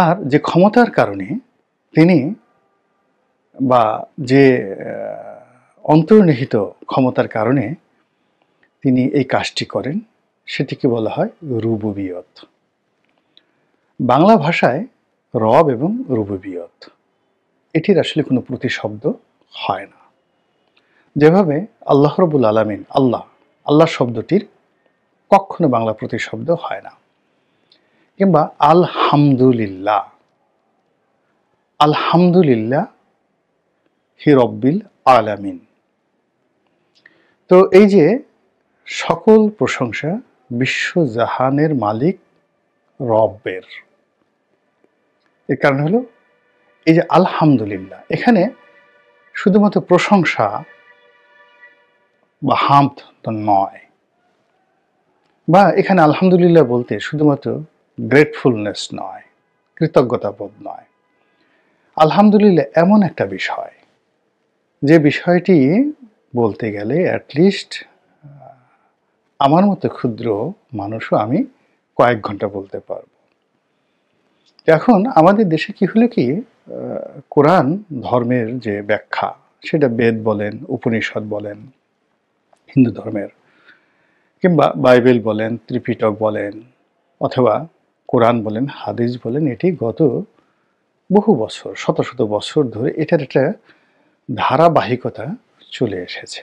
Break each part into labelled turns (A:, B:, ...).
A: আর যে ক্ষমতার কারণে তিনি বা যে অন্তর্নিহিত ক্ষমতার কারণে তিনি এই কাজটি করেন সেটিকে বলা হয় রুবুবিয়ত। বাংলা ভাষায় রব এবং রুবুবিয়ত এটির আসলে কোনো প্রতিশব্দ হয় না। যেভাবে আল্লাহ রাব্বুল আলামিন আল্লাহ শব্দটির কখনো বাংলা প্রতিশব্দ হয় না, কিংবা আলহামদুলিল্লাহ হি রব্বিল আলামিন। তো এই যে সকল প্রশংসা বিশ্বজাহানের মালিক রবের, এর কারণ হলো এই যে আলহামদুলিল্লাহ, এখানে শুধুমাত্র প্রশংসা বা হামদ তো নয়, বা এখানে আলহামদুলিল্লাহ বলতে শুধুমাত্র গ্রেটফুলনেস নয়, কৃতজ্ঞতাবোধ নয়। আলহামদুলিল্লাহ এমন একটা বিষয় যে বিষয়টি বলতে গেলে অ্যাটলিস্ট আমার মতো ক্ষুদ্র মানুষও আমি কয়েক ঘন্টা বলতে পারবো। এখন আমাদের দেশে কি হলো কি, কোরআন ধর্মের যে ব্যাখ্যা, সেটা বেদ বলেন, উপনিষদ বলেন হিন্দু ধর্মের, কিংবা বাইবেল বলেন, ত্রিপিটক বলেন, অথবা কোরআন বলেন, হাদিস বলেন, এটি গত বহু বছর, শত শত বছর ধরে এটার একটা ধারাবাহিকতা চলে এসেছে,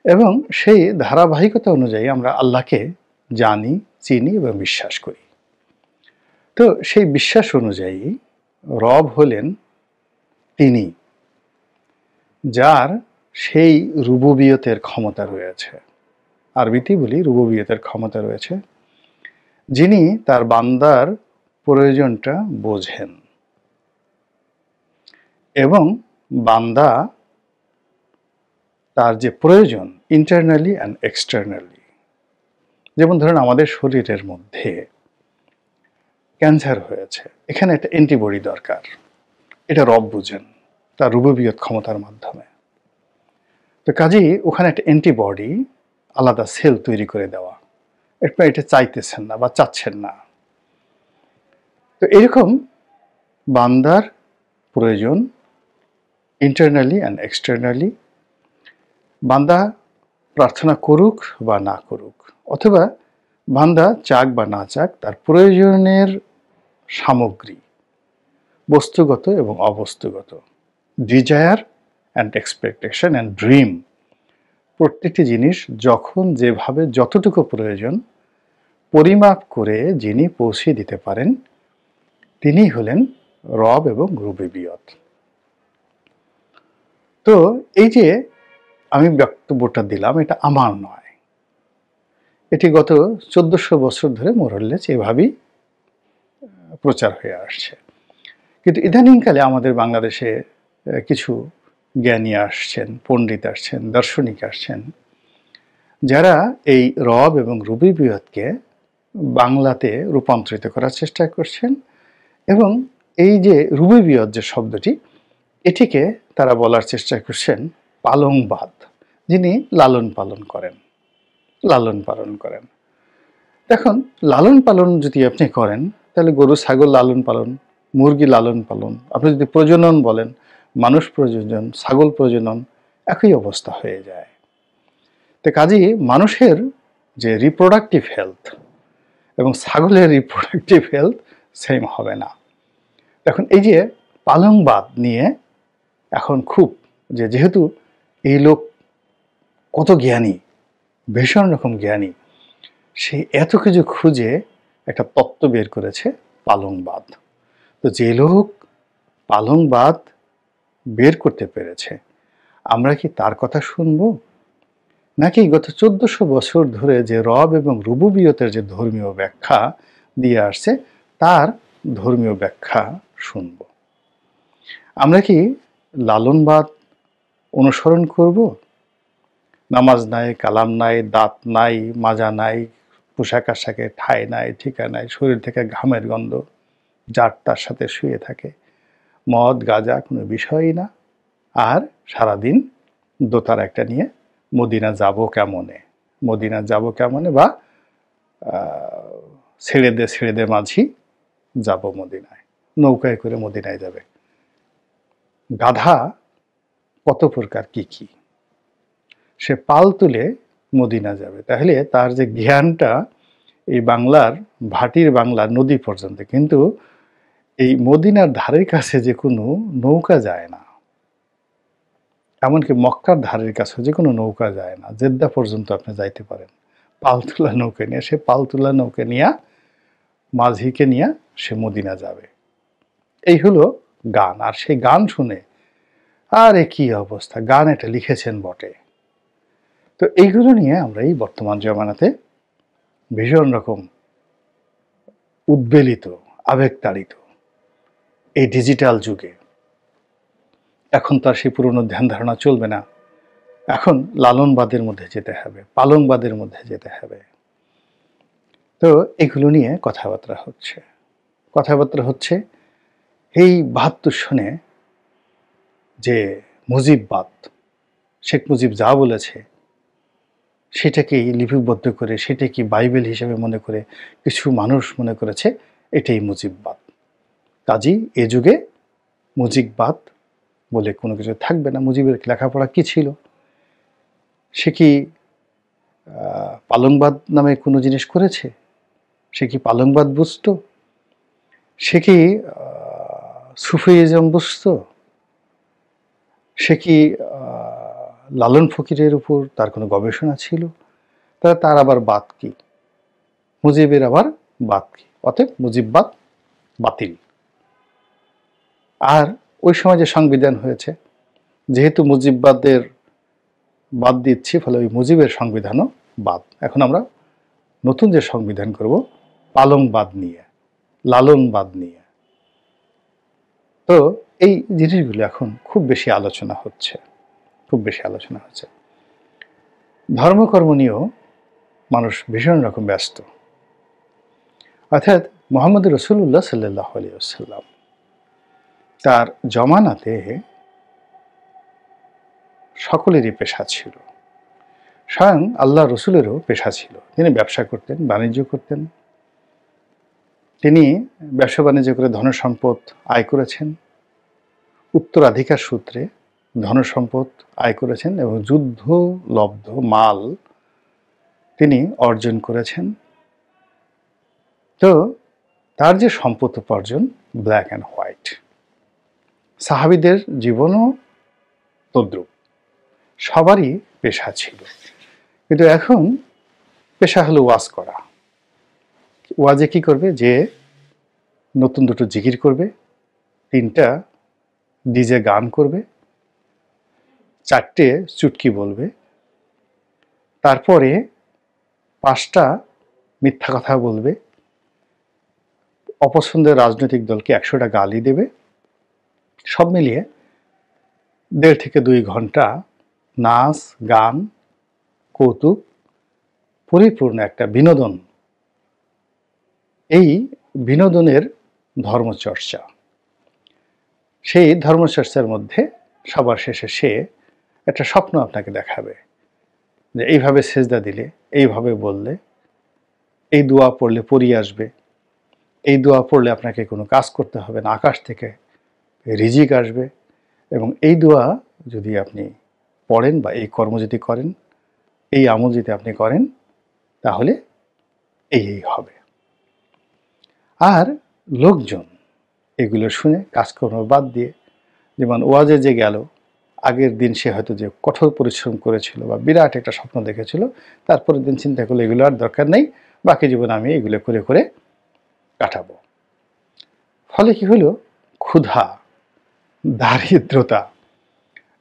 A: এবং সেই ধারাবাহিকতা অনুযায়ী আমরা আল্লাহকে জানি, চিনি এবং বিশ্বাস করি। তো সেই বিশ্বাস অনুযায়ী রব হলেন তিনি যার সেই রুবুবিয়তের ক্ষমতা রয়েছে, আরবিতেই বলি রুবুবিয়তের ক্ষমতা রয়েছে, যিনি তার বান্দার প্রয়োজনটা বোঝেন এবং বান্দা তার যে প্রয়োজন ইন্টারনালি অ্যান্ড এক্সটার্নালি, যেমন ধরুন আমাদের শরীরের মধ্যে ক্যান্সার হয়েছে, এখানে একটা অ্যান্টিবডি দরকার, এটা রব বুঝেন তার রুবুবিয়ত ক্ষমতার মাধ্যমে। তো কাজেই ওখানে একটা অ্যান্টিবডি, আলাদা সেল তৈরি করে দেওয়া, এটা চাইতেছেন না বা চাচ্ছেন না। তো এরকম বান্দার প্রয়োজন ইন্টারনালি অ্যান্ড এক্সটার্নালি, বান্দা প্রার্থনা করুক বা না করুক, অথবা বান্দা চাক বা না চাক, তার প্রয়োজনের সামগ্রী বস্তুগত এবং অবস্তুগত, desire and expectation and dream, প্রত্যেকটি জিনিস যখন যেভাবে যতটুকু প্রয়োজন পরিমাপ করে যিনি পৌঁছে দিতে পারেন, তিনি হলেন রব এবং রুবুবিয়ত। তো এই যে আমি বক্তব্যটা দিলাম, এটা আমার নয়, এটি গত 1400 বছর ধরে মোরলেস এভাবেই প্রচার হয়ে আসছে। কিন্তু ইদানিংকালে আমাদের বাংলাদেশে কিছু জ্ঞানী আসছেন, পণ্ডিত আসছেন, দার্শনিক আসছেন, যারা এই রব এবং রুবুবিয়তকে বাংলাতে রূপান্তরিত করার চেষ্টা করছেন, এবং এই যে রুবুবিয়ত যে শব্দটি, এটিকে তারা বলার চেষ্টা করছেন পালনবাদ, যিনি লালন পালন করেন। দেখুন, লালন পালন যদি আপনি করেন, তাহলে গরু ছাগল লালন পালন, মুরগি লালন পালন, আপনি যদি প্রজনন বলেন, মানুষ প্রজনন, ছাগল প্রজনন, একই অবস্থা হয়ে যায়। তো কাজেই মানুষের যে রিপ্রোডাক্টিভ হেলথ এবং ছাগলের রিপ্রোডাক্টিভ হেলথ সেম হবে না। এখন এই যে পালনবাদ নিয়ে এখন খুব, যেহেতু এই লোক কত জ্ঞানী, ভীষণ রকম জ্ঞানী, সে এত কিছু খুঁজে একটা তত্ত্ব বের করেছে পালনবাদ। তো যে লোক পালনবাদ বের করতে পেরেছে, আমরা কি তার কথা শুনবো, নাকি গত 1400 বছর ধরে যে রব এবং রুবুবিয়তের যে ধর্মীয় ব্যাখ্যা দিয়ে আসছে তার ধর্মীয় ব্যাখ্যা শুনব? আমরা কি লালনবাদ অনুসরণ করব? নামাজ নাই, কালাম নাই, দাঁত নাই, মাজা নাই, পোশাক আশাকে ঠাঁই নাই, ঠিকা নাই, শরীর থেকে ঘামের গন্ধ, যার তার সাথে শুয়ে থাকে, মদ গাঁজা কোনো বিষয়ই না, আর সারাদিন দোতার একটা নিয়ে মদিনা যাব কেমনে, বা ছেড়ে দে মাঝি যাব মদিনায়, নৌকায় করে মদিনায় যাবে। গাধা কত প্রকার কি কি, সে পাল তুলে মদিনা যাবে। তাহলে তার যে জ্ঞানটা এই বাংলার ভাটির বাংলা নদী পর্যন্ত, কিন্তু এই মদিনার ধারের কাছে যে কোনো নৌকা যায় না, এমনকি মক্কার ধারের কাছে যে কোনো নৌকা যায় না। জেদ্দা পর্যন্ত আপনি যাইতে পারেন পালতোলা নৌকা নিয়ে, সে পালতোলা নৌকা নিয়ে মাঝিকে নিয়ে সে মদিনা যাবে। এই হলো গান। আর সেই গান শুনে আরে কি অবস্থা, গান এটা লিখেছেন বটে। তো এইগুলো নিয়ে আমরা এই বর্তমান জমানাতে ভীষণ রকম উদ্বেলিত, আবেগতাড়িত। এই ডিজিটাল যুগে এখন তার সেই পুরনো ধ্যান ধারণা চলবে না, এখন লালনবাদের মধ্যে যেতে হবে, পালনবাদের মধ্যে যেতে হবে। তো এগুলো নিয়ে কথাবার্তা হচ্ছে এই ৭২ সনে যে মুজিববাদ, শেখ মুজিব যা বলেছে সেটাকেই লিপিবদ্ধ করে, সেটাকে বাইবেল হিসেবে মনে করে কিছু মানুষ মনে করেছে এটাই মুজিববাদ। কাজী এ যুগে মুজিববাদ বলে কোনো কিছু থাকবে না। মুজিবের লেখাপড়া কি ছিল? সে কি পালংবাদ নামে কোনো জিনিস করেছে? সে কি পালংবাদ বুঝত? সে কি সুফিইজম বুঝত? সে কি লালন ফকিরের উপর তার কোনো গবেষণা ছিল? তার আবার বাদ কি? মুজিবের আবার বাদ কি? অতএব মুজিববাদ বাতিল। আর ওই সময় যে সংবিধান হয়েছে, যেহেতু মুজিববাদের বাদ দিচ্ছি, ফলে ওই মুজিবের সংবিধানও বাদ। এখন আমরা নতুন যে সংবিধান করব পালংবাদ নিয়ে, লালনবাদ নিয়ে। তো এই জিনিসগুলো এখন খুব বেশি আলোচনা হচ্ছে। ধর্মকর্ম নিয়েও মানুষ ভীষণ রকম ব্যস্ত। অর্থাৎ মুহাম্মদ রাসূলুল্লাহ সাল্লাল্লাহু আলাইহি ওয়াসাল্লাম তার জমানাতে সকলেরই পেশা ছিল, স্বয়ং আল্লাহ রসুলেরও পেশা ছিল। তিনি ব্যবসা করতেন, বাণিজ্য করতেন। তিনি ব্যবসা বাণিজ্য করে ধনসম্পদ আয় করেছেন, উত্তরাধিকার সূত্রে ধনসম্পদ আয় করেছেন এবং যুদ্ধলব্ধ মাল তিনি অর্জন করেছেন। তো তার যে সম্পদ উপার্জন ব্ল্যাক অ্যান্ড হোয়াইট। সাহাবীদের জীবনও তদ্রূপ, সবারই পেশা ছিল। কিন্তু এখন পেশা হলো ওয়াজ করা। ওয়াজে কি করবে? যে নতুন দুটো জিকির করবে, 3টা ডিজে গান করবে, 4টে চুটকি বলবে, তারপরে 5টা মিথ্যা কথা বলবে, অপছন্দের রাজনৈতিক দলকে 100টা গালি দেবে। সব মিলিয়ে 1.5 থেকে 2 ঘন্টা নাচ, গান, কৌতুক, পরিপূর্ণ একটা বিনোদন। এই বিনোদনের ধর্মচর্চা, সেই ধর্মচর্চার মধ্যে সবার শেষে সে একটা স্বপ্ন আপনাকে দেখাবে যে এইভাবে সেজদা দিলে, এইভাবে বললে, এই দোয়া পড়লে পরি আসবে, এই দোয়া পড়লে আপনাকে কোনো কাজ করতে হবে না, আকাশ থেকে রিজিক আসবে, এবং এই দোয়া যদি আপনি পড়েন বা এই কর্ম যদি করেন, এই আমল যদি আপনি করেন, তাহলে এই হবে। আর লোকজন এগুলো শুনে কাজকর্ম বাদ দিয়ে, যেমন ওয়াজে যে গেল, আগের দিন সে হয়তো যে কঠোর পরিশ্রম করেছিল বা বিরাট একটা স্বপ্ন দেখেছিল, তারপরের দিন চিন্তা করলো এগুলো আর দরকার নেই, বাকি জীবন আমি এগুলো করে করে কাটাবো। ফলে কি হলো? ক্ষুধা, দারিদ্রতা,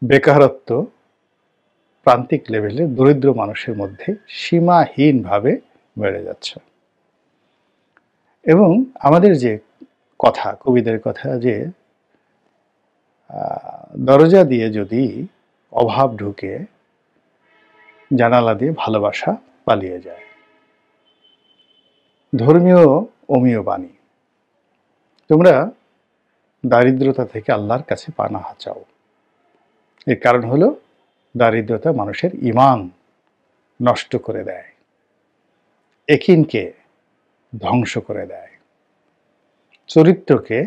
A: বেকারত্ব প্রান্তিক লেভেলে দরিদ্র মানুষের মধ্যে সীমাহীনভাবে বেড়ে যাচ্ছে। এবং আমাদের যে কথা, কবিদের কথা, যে দরজা দিয়ে যদি অভাব ঢুকে, জানালা দিয়ে ভালোবাসা পালিয়ে যায়। ধর্মীয় অমীয় বাণী, তোমরা দারিদ্রতা থেকে আল্লাহর কাছে পানাহা চাও। এর কারণ হলো দারিদ্রতা মানুষের ঈমান নষ্ট করে দেয়, একিনকে ধ্বংস করে দেয়। চরিত্রকে